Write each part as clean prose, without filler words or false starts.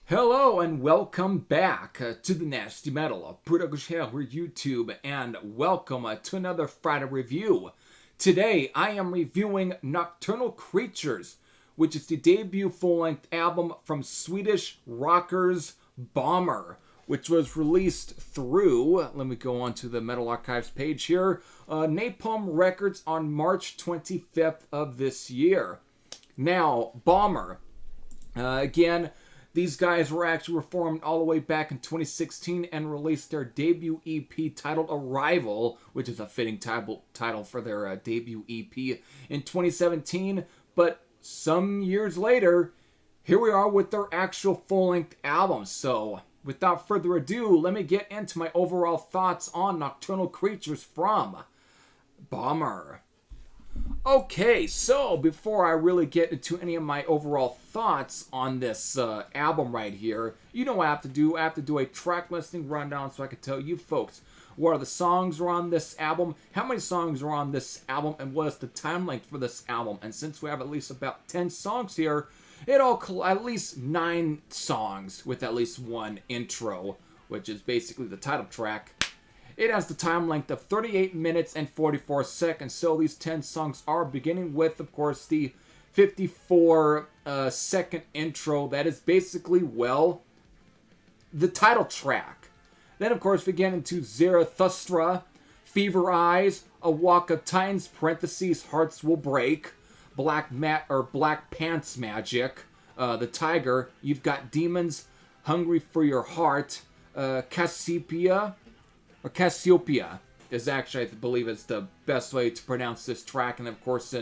Hello and welcome back to the Nasty Metal Production here YouTube, and welcome to another Friday review. Today I am reviewing Nocturnal Creatures, which is the debut full-length album from Swedish rockers Bomber, which was released through, let me go on to the Metal Archives page here, Napalm Records on March 25th of this year. Now, Bomber, again, these guys were formed all the way back in 2016 and released their debut EP titled Arrival, which is a fitting title for their debut EP in 2017. But some years later, here we are with their actual full-length album. So, without further ado, let me get into my overall thoughts on Nocturnal Creatures from Bomber. Okay, so before I really get into any of my overall thoughts on this album right here, you know what I have to do. I have to do a track listing rundown so I can tell you folks what are the songs are on this album, how many songs are on this album, and what is the time length for this album. And since we have at least about 10 songs here, at least 9 songs with at least one intro, which is basically the title track. It has the time length of 38 minutes and 44 seconds, so these 10 songs are beginning with, of course, the 54-second intro that is basically, well, the title track. Then, of course, we get into Zarathustra, Fever Eyes, A Walk of Titans, parentheses, Hearts Will Break, Black Pants Magic, The Tiger, You've Got Demons, Hungry for Your Heart, Cassiopeia is actually, I believe, is the best way to pronounce this track, and of course,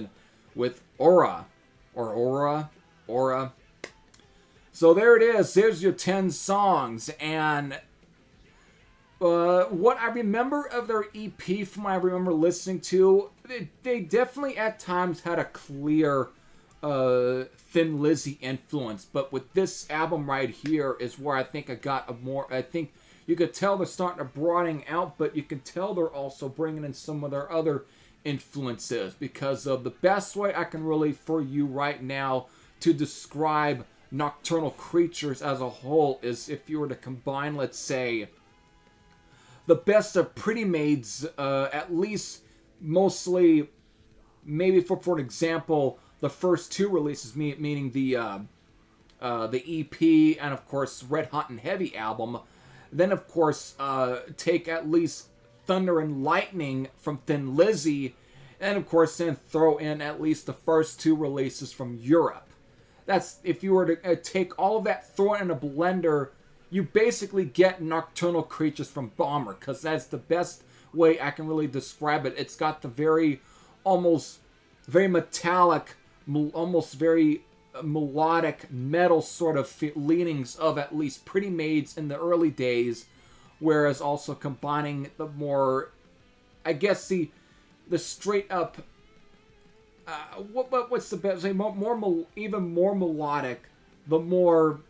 with Aura. So there it is. There's your 10 songs, and what I remember of their EP from what I remember listening to, they definitely at times had a clear Thin Lizzy influence, but with this album right here is where I think you could tell they're starting to broaden out, but you can tell they're also bringing in some of their other influences, because of the best way I can really for you right now to describe Nocturnal Creatures as a whole is if you were to combine, let's say, the best of Pretty Maids, at least mostly, maybe for example, the first 2 releases, meaning the EP and of course Red Hot and Heavy album. Then, of course, take at least Thunder and Lightning from Thin Lizzy, and of course then throw in at least the first 2 releases from Europe. That's, if you were to take all of that, throw it in a blender, you basically get Nocturnal Creatures from Bomber, because that's the best way I can really describe it. It's got the almost very metallic, almost very melodic metal sort of leanings of at least Pretty Maids in the early days, whereas also combining the more, I guess, the straight up what's the best, say, even more melodic, the more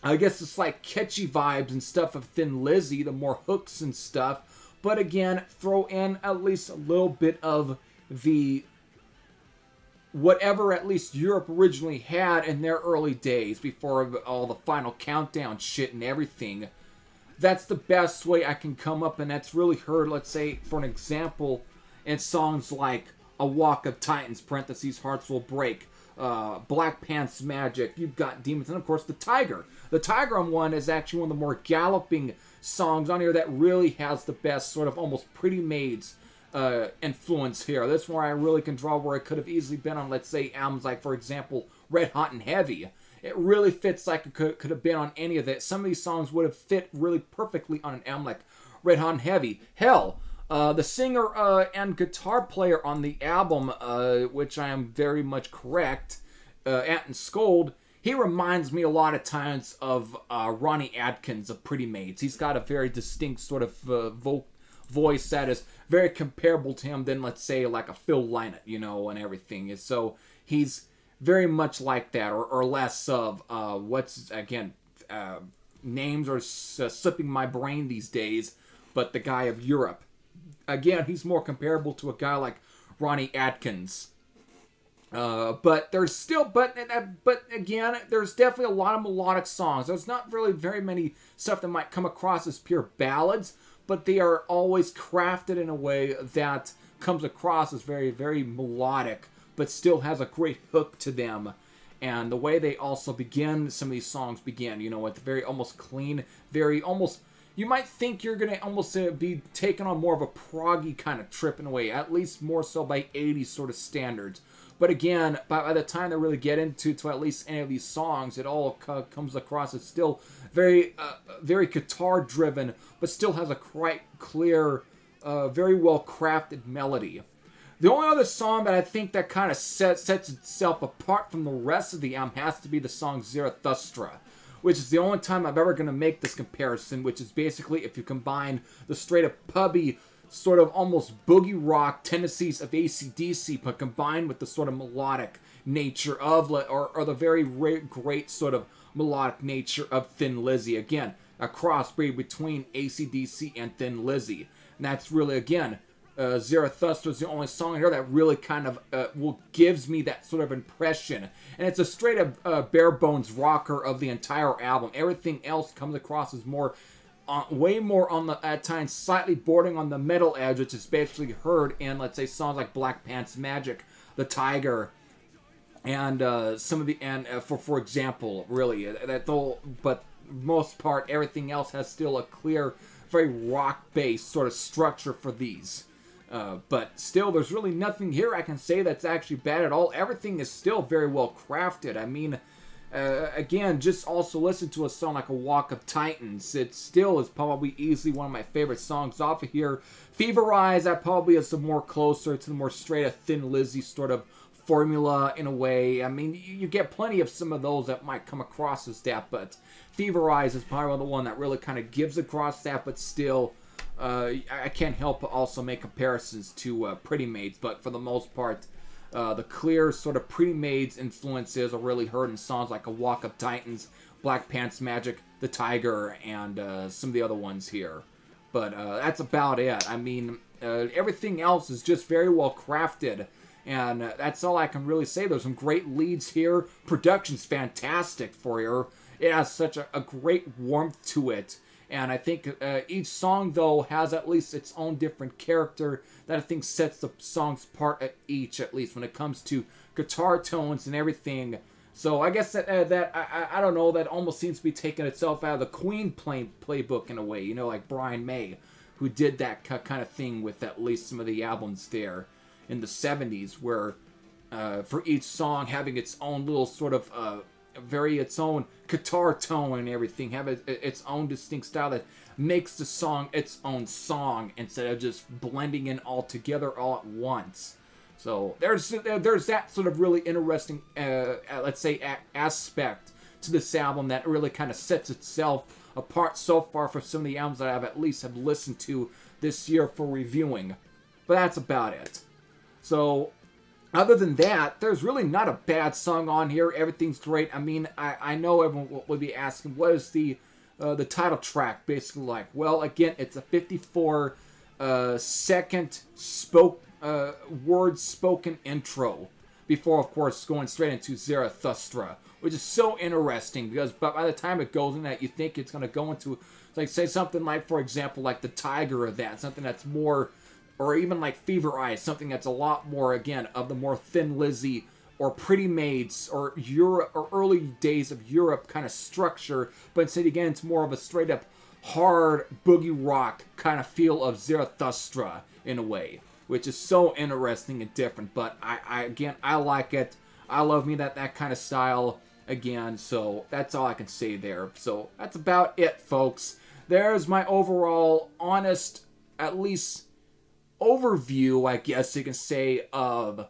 I guess it's like catchy vibes and stuff of Thin Lizzy, the more hooks and stuff, but again throw in at least a little bit of the whatever at least Europe originally had in their early days before all the Final Countdown shit and everything. That's the best way I can come up, and that's really heard, let's say, for an example, in songs like A Walk of Titans, parentheses, Hearts Will Break, Black Pants Magic, You've Got Demons, and of course The Tiger. The Tiger on one is actually one of the more galloping songs on here that really has the best sort of almost Pretty Maids influence here. This one I really can draw where it could have easily been on, let's say, albums like, for example, Red Hot and Heavy. It really fits like it could have been on any of that. Some of these songs would have fit really perfectly on an album like Red Hot and Heavy. Hell, the singer and guitar player on the album, which I am very much correct, Anton Scold, he reminds me a lot of times of Ronnie Adkins of Pretty Maids. He's got a very distinct sort of voice that is very comparable to him than, let's say, like a Phil Lynott, and everything. So he's very much like that, or less of, names are slipping my brain these days, but the guy of Europe. Again, he's more comparable to a guy like Ronnie Adkins. But there's still, but again, there's definitely a lot of melodic songs. There's not really very many stuff that might come across as pure ballads, but they are always crafted in a way that comes across as very, very melodic, but still has a great hook to them. And the way they also begin, some of these songs begin, with very almost clean, very almost, you might think you're going to almost be taken on more of a proggy kind of trip in a way, at least more so by 80s sort of standards. But again, by the time they really get into to at least any of these songs, it all comes across as still very, very guitar-driven, but still has a quite clear, very well-crafted melody. The only other song that I think that kind of sets itself apart from the rest of the album has to be the song Zarathustra, which is the only time I'm ever going to make this comparison, which is basically if you combine the straight-up pubby, sort of almost boogie rock tendencies of AC/DC, but combined with the sort of melodic nature of, or the very great sort of melodic nature of Thin Lizzy. Again, a crossbreed between AC/DC and Thin Lizzy. And that's really, again, Zarathustra is the only song here that really kind of gives me that sort of impression. And it's a straight up bare bones rocker of the entire album. Everything else comes across as more, way more on the, at times, slightly bordering on the metal edge, which is basically heard in, let's say, songs like Black Pants Magic, The Tiger, and some of the, and for example, really, but most part, everything else has still a clear, very rock-based sort of structure for these. But still, there's really nothing here I can say that's actually bad at all. Everything is still very well crafted. I mean, again, just also listen to a song like A Walk of Titans. It still is probably easily one of my favorite songs off of here. Fever Eyes, that probably is some more closer to the more straight up Thin Lizzy sort of formula in a way. I mean, you get plenty of some of those that might come across as that, but Fever Eyes is probably the one that really kind of gives across that, but still, I can't help but also make comparisons to Pretty Maids, but for the most part, the clear sort of Pretty Maids influences are really heard in songs like A Walk of Titans, Black Pants Magic, The Tiger, and some of the other ones here. But that's about it. I mean, everything else is just very well crafted, and that's all I can really say. There's some great leads here. Production's fantastic for you. It has such a great warmth to it. And I think each song, though, has at least its own different character that I think sets the songs apart at least when it comes to guitar tones and everything. So I guess I don't know, that almost seems to be taking itself out of the Queen playbook in a way, like Brian May, who did that kind of thing with at least some of the albums there in the 70s, where for each song having its own little sort of its own guitar tone and everything, have its own distinct style that makes the song its own song instead of just blending in all together all at once. So there's that sort of really interesting, let's say, aspect to this album that really kind of sets itself apart so far from some of the albums that I've at least have listened to this year for reviewing. But that's about it. So other than that, there's really not a bad song on here. Everything's great. I mean, I know everyone will be asking, what is the title track basically like? Well, again, it's a 54 second word spoken intro before, of course, going straight into Zarathustra, which is so interesting because by the time it goes in that, you think it's going to go into, like, say something like, for example, like The Tiger or that, something that's more, or even like Fever Eyes, something that's a lot more, again, of the more Thin Lizzy or Pretty Maids or Europe or early days of Europe kind of structure, but instead, again, it's more of a straight up hard boogie rock kind of feel of Zarathustra in a way, which is so interesting and different. But I like it. I love me that kind of style again. So that's all I can say there. So that's about it, folks. There's my overall honest, at least, overview, I guess you can say, of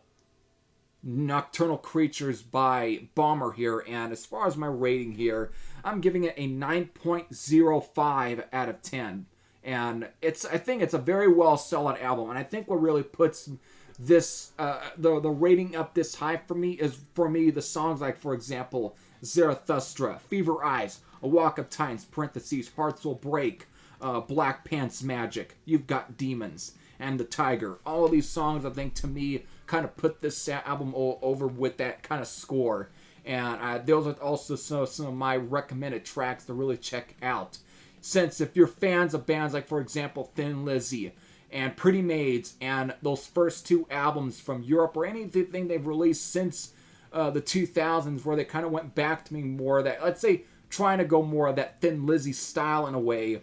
Nocturnal Creatures by Bomber here. And as far as my rating here, I'm giving it a 9.05 out of 10. And I think it's a very well solid album. And I think what really puts this, the rating up this high for me is, the songs like, for example, Zarathustra, Fever Eyes, A Walk of Titans, parentheses, Hearts Will Break, Black Pants Magic, You've Got Demons, and The Tiger. All of these songs, I think, to me, kind of put this album over with that kind of score. And those are also some of my recommended tracks to really check out. Since if you're fans of bands like, for example, Thin Lizzy and Pretty Maids and those first two albums from Europe, or anything they've released since the 2000s, where they kind of went back to me more of that, let's say, trying to go more of that Thin Lizzy style in a way,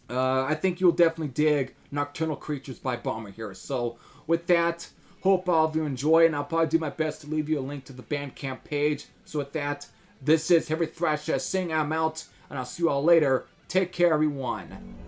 I think you'll definitely dig Nocturnal Creatures by Bomber here. So with that, hope all of you enjoy, and I'll probably do my best to leave you a link to the Bandcamp page. So with that, this is Heavy Thrash saying I'm out, and I'll see you all later. Take care, everyone.